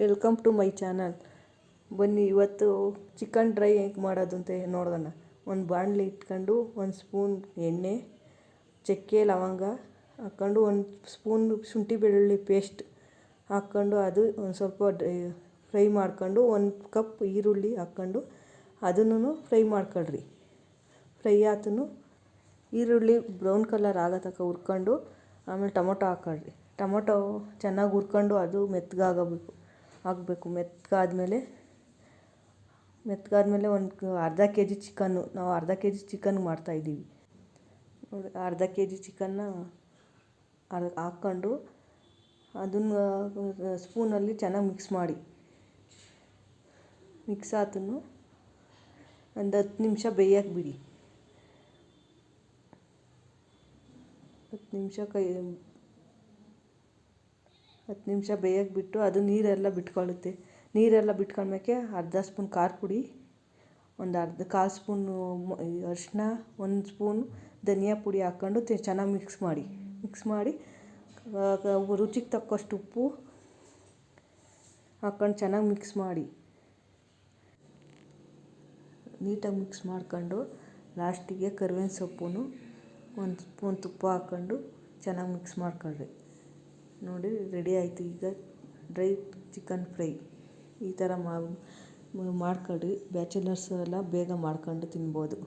Welcome to my channel. ಬನ್ನಿ ಇವತ್ತು chicken dry ಹೇಗೆ ಮಾಡೋದು ಅಂತ ನೋಡೋಣ. ಒಂದು ಬಾಣಲಿ ಇಟ್ಕೊಂಡು ಒಂದು ಸ್ಪೂನ್ ಎಣ್ಣೆ, ಚಕ್ಕೆ ಲವಂಗ ಹಾಕ್ಕೊಂಡು ಒಂದು ಸ್ಪೂನ್ ಶುಂಠಿ ಬೆಳ್ಳುಳ್ಳಿ ಪೇಸ್ಟ್ ಹಾಕ್ಕೊಂಡು ಅದು ಒಂದು ಸ್ವಲ್ಪ ಫ್ರೈ ಮಾಡ್ಕೊಂಡು ಒಂದು ಕಪ್ ಈರುಳ್ಳಿ ಹಾಕ್ಕೊಂಡು ಅದನ್ನು ಫ್ರೈ ಮಾಡ್ಕೊಳ್ರಿ. ಫ್ರೈ ಆತನು ಈರುಳ್ಳಿ ಬ್ರೌನ್ ಕಲರ್ ಆಗೋ ತನಕ ಹುರ್ಕೊಂಡು ಆಮೇಲೆ ಟೊಮೊಟೊ ಹಾಕ್ಕೊಳ್ರಿ. ಟೊಮೊಟೊ ಚೆನ್ನಾಗಿ ಹುರ್ಕೊಂಡು ಅದು ಆಗಬೇಕು. ಮೆತ್ತಗಾದ್ಮೇಲೆ ಒಂದು ಅರ್ಧ ಕೆ ಜಿ ಚಿಕನ್ನು, ನಾವು ಅರ್ಧ ಕೆ ಜಿ ಚಿಕನ್ ಮಾಡ್ತಾಯಿದ್ದೀವಿ ನೋಡಿ. ಅರ್ಧ ಕೆ ಜಿ ಚಿಕನ್ನ ಹಾಕ್ಕೊಂಡು ಅದನ್ನು ಸ್ಪೂನಲ್ಲಿ ಚೆನ್ನಾಗಿ ಮಿಕ್ಸ್ ಆತನು ಒಂದು 10 ನಿಮಿಷ ಬೇಯಕ್ಕೆ ಬಿಡಿ. 10 ನಿಮಿಷ ಬೇಯಕ್ಕೆ ಬಿಟ್ಟು ಅದು ನೀರೆಲ್ಲ ಬಿಟ್ಕೊಳ್ಳುತ್ತೆ. ನೀರೆಲ್ಲ ಬಿಟ್ಕೊಂಡ್ಮೇಲೆ ಅರ್ಧ ಸ್ಪೂನ್ ಖಾರ ಪುಡಿ, ಒಂದು ಕಾಲು ಸ್ಪೂನು ಅರಿಶಿನ, ಒಂದು ಸ್ಪೂನು ಧನಿಯಾ ಪುಡಿ ಹಾಕ್ಕೊಂಡು ಚೆನ್ನಾಗಿ ಮಿಕ್ಸ್ ಮಾಡಿ ರುಚಿಗೆ ತಕ್ಕಷ್ಟು ಉಪ್ಪು ಹಾಕ್ಕೊಂಡು ಚೆನ್ನಾಗಿ ನೀಟಾಗಿ ಮಿಕ್ಸ್ ಮಾಡ್ಕೊಂಡು ಲಾಸ್ಟಿಗೆ ಕರಿಬೇವಿನ ಸೊಪ್ಪು ಒಂದು ಸ್ಪೂನ್ ತುಪ್ಪ ಹಾಕ್ಕೊಂಡು ಚೆನ್ನಾಗಿ ಮಿಕ್ಸ್ ಮಾಡ್ಕೊಳ್ರಿ. ನೋಡಿ ರೆಡಿ ಆಯಿತು ಈಗ ಡ್ರೈ ಚಿಕನ್ ಫ್ರೈ. ಈ ಥರ ಮಾಡ್ಕೊಳ್ರಿ. ಬ್ಯಾಚುಲರ್ಸ್ ಎಲ್ಲ ಬೇಗ ಮಾಡ್ಕೊಂಡು ತಿನ್ಬೋದು.